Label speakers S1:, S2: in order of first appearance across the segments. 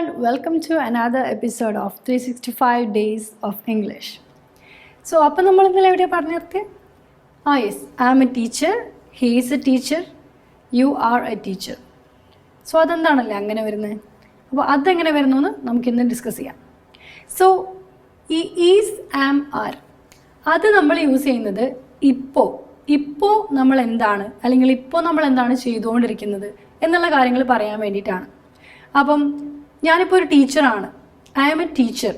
S1: everyone, welcome to another episode of 365 Days of English. So, അപ്പോൾ നമ്മൾ ഇന്നലെ എവിടെയാണ് പറഞ്ഞു നിർത്തിയത്? Yes, I am a teacher, he is a teacher, you are a teacher. So അതെന്താണല്ലേ അങ്ങനെ വരുന്നത്? അപ്പോൾ അതെങ്ങനെ വരുന്നു എന്ന് നമുക്കിന്ന് ഡിസ്കസ് ചെയ്യാം. സോ ഈ ഈസ്, ആം, ആർ അത് നമ്മൾ യൂസ് ചെയ്യുന്നത് ഇപ്പോൾ നമ്മൾ എന്താണ് അല്ലെങ്കിൽ ഇപ്പോൾ നമ്മൾ എന്താണ് ചെയ്തുകൊണ്ടിരിക്കുന്നത് എന്നുള്ള കാര്യങ്ങൾ പറയാൻ വേണ്ടിയിട്ടാണ്. അപ്പം ഞാനിപ്പോൾ ഒരു ടീച്ചറാണ്, ഐ ആം എ ടീച്ചർ.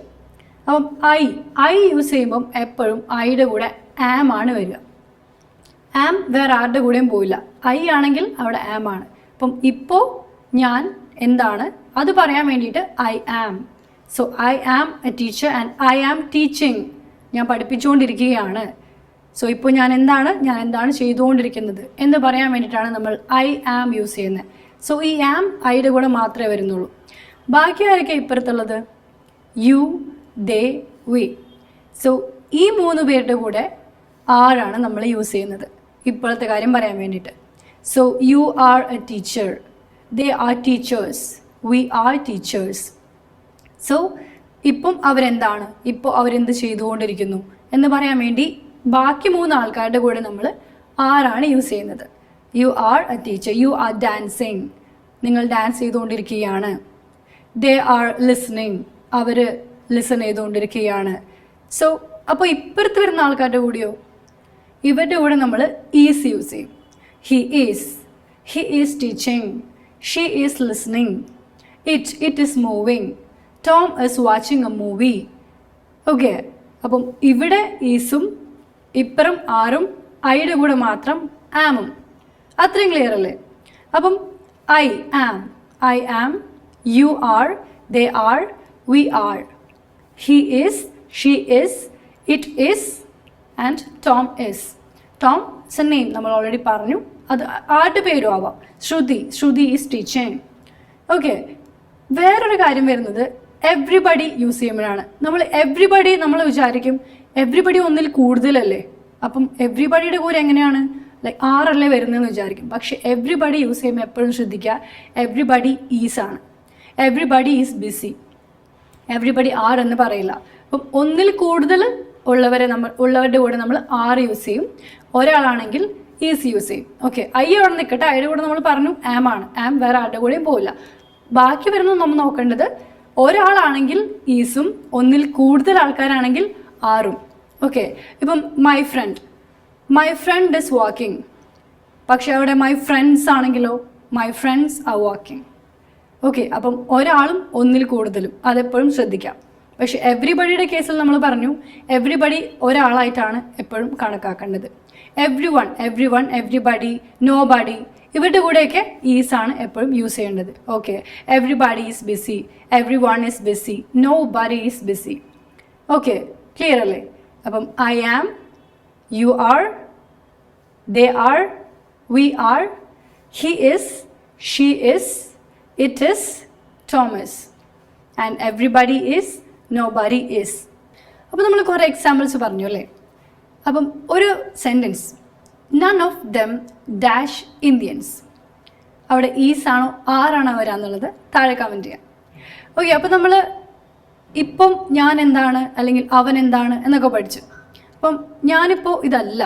S1: അപ്പം ഐ യൂസ് ചെയ്യുമ്പം എപ്പോഴും ഐയുടെ കൂടെ ആം ആണ് വരിക. ആം വേറെ ആരുടെ കൂടെയും പോയില്ല. ഐ ആണെങ്കിൽ അവിടെ ആം ആണ്. അപ്പം ഇപ്പോൾ ഞാൻ എന്താണ് അത് പറയാൻ വേണ്ടിയിട്ട് I am. So I am a teacher and I am teaching. ഞാൻ പഠിപ്പിച്ചുകൊണ്ടിരിക്കുകയാണ്. സോ ഇപ്പോൾ ഞാൻ എന്താണ് ചെയ്തുകൊണ്ടിരിക്കുന്നത് എന്ന് പറയാൻ വേണ്ടിയിട്ടാണ് നമ്മൾ ഐ ആം യൂസ് ചെയ്യുന്നത്. സോ ഈ ആം ഐയുടെ കൂടെ മാത്രമേ വരുന്നുള്ളൂ. ബാക്കി ആരൊക്കെ ഇപ്പുറത്തുള്ളത്? യു, ദേ, വി. സോ ഈ 3 പേരുടെ കൂടെ ആരാണ് നമ്മൾ യൂസ് ചെയ്യുന്നത് ഇപ്പോഴത്തെ കാര്യം പറയാൻ വേണ്ടിയിട്ട്. So you are a teacher, they are teachers, we are teachers. So ഇപ്പം അവരെന്താണ്, ഇപ്പോൾ അവരെന്ത് ചെയ്തുകൊണ്ടിരിക്കുന്നു എന്ന് പറയാൻ വേണ്ടി ബാക്കി 3 ആൾക്കാരുടെ കൂടെ നമ്മൾ ആരാണ് യൂസ് ചെയ്യുന്നത്. You are a teacher, you are dancing, നിങ്ങൾ ഡാൻസ് ചെയ്തുകൊണ്ടിരിക്കുകയാണ്. ദേ ആർ ലിസണിങ്, അവർ ലിസൺ ചെയ്തുകൊണ്ടിരിക്കുകയാണ്. സോ അപ്പോൾ ഇപ്പുറത്ത് വരുന്ന ആൾക്കാരുടെ കൂടെയോ ഇവരുടെ കൂടെ നമ്മൾ ഈസ് യൂസ് ചെയ്യും. He is teaching, she is listening, it is moving, Tom is watching a movie. Okay, അപ്പം ഇവിടെ ഈസും ഇപ്പുറം ആറും ഐയുടെ കൂടെ മാത്രം ആമും. അത്രയും ക്ലിയർ അല്ലേ? അപ്പം I am, you are, they are, we are, he is, she is, it is and Tom is. Tom is a name, നമ്മൾ ഓൾറെഡി പറഞ്ഞു. അത് ആരുടെ പേരും ആവാം. ശ്രുതി ഈസ് ടീച്ചിങ്. ഓക്കെ, വേറൊരു കാര്യം വരുന്നത് എവ്രിബഡി യൂസ് ചെയ്യുമ്പോഴാണ്. നമ്മൾ വിചാരിക്കും എവ്രിബഡി ഒന്നിൽ കൂടുതലല്ലേ, അപ്പം എവ്രിബഡിയുടെ കൂടെ എങ്ങനെയാണ് ലൈക്ക് ആറല്ലേ വരുന്നതെന്ന് വിചാരിക്കും. പക്ഷെ എവ്രിബഡി യൂസ് ചെയ്യുമ്പോൾ എപ്പോഴും ശ്രദ്ധിക്കുക, എവ്രിബഡി ഈസ് ആണ്. Everybody is busy, everybody are എന്ന് പറയില്ല. അപ്പം ഒന്നിൽ കൂടുതൽ ഉള്ളവരുടെ കൂടെ നമ്മൾ ആർ യൂസ് ചെയ്യും. ഒരാളാണെങ്കിൽ ഈസ് യൂസ് ചെയ്യും. ഓക്കെ, ഐ അവിടെ നിൽക്കട്ടെ, അതിൻ്റെ കൂടെ നമ്മൾ പറഞ്ഞു ആം ആണ്. ആം വേറെ ആരുടെ കൂടെയും പോയില്ല. ബാക്കി വരുന്നത് നമ്മൾ നോക്കേണ്ടത് ഒരാളാണെങ്കിൽ ഈസും ഒന്നിൽ കൂടുതൽ ആൾക്കാരാണെങ്കിൽ ആറും. ഓക്കെ, ഇപ്പം മൈ ഫ്രണ്ട് ഇസ് വാക്കിംഗ്. പക്ഷെ അവിടെ മൈ ഫ്രണ്ട്സ് ആണെങ്കിലോ my friends are walking. Okay, അപ്പം ഒരാളും ഒന്നിൽ കൂടുതലും അതെപ്പോഴും ശ്രദ്ധിക്കാം. പക്ഷെ എവ്രിബഡിയുടെ കേസിൽ നമ്മൾ പറഞ്ഞു എവ്രിബഡി ഒരാളായിട്ടാണ് എപ്പോഴും കണക്കാക്കേണ്ടത്. എവ്രി വൺ, എവ്രിബഡി, നോബഡി ഇവരുടെ കൂടെയൊക്കെ ഈസ് ആണ് എപ്പോഴും യൂസ് ചെയ്യേണ്ടത്. Okay, everybody is busy, everyone is busy, nobody is busy. Okay, clear അല്ലേ? അപ്പം I am, you are, they are, we are, he is, she is, it is, Tom is, and everybody is, nobody is. അപ്പോൾ നമ്മൾ കുറേ examples പറഞ്ഞു അല്ലേ? അപ്പം ഒരു sentence, none of them dash Indians, അവിടെ ഈസ് ആണോ ആറാണോ വരാന്നുള്ളത് താഴെ കമൻറ്റ് ചെയ്യാം. ഓക്കെ, അപ്പോൾ നമ്മൾ ഇപ്പം ഞാൻ എന്താണ് അല്ലെങ്കിൽ അവൻ എന്താണ് എന്നൊക്കെ പഠിച്ചു. അപ്പം ഞാനിപ്പോൾ ഇതല്ല,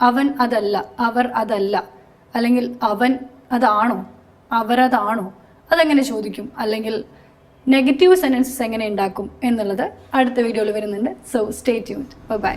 S1: അവൻ അതല്ല, അവർ അതല്ല, അല്ലെങ്കിൽ അവൻ അതാണോ അവരതാണോ അതെങ്ങനെ ചോദിക്കും, അല്ലെങ്കിൽ നെഗറ്റീവ് സെൻറ്റൻസസ് എങ്ങനെ ഉണ്ടാക്കും എന്നുള്ളത് അടുത്ത വീഡിയോയിൽ വരുന്നുണ്ട്. So stay tuned. ബൈ.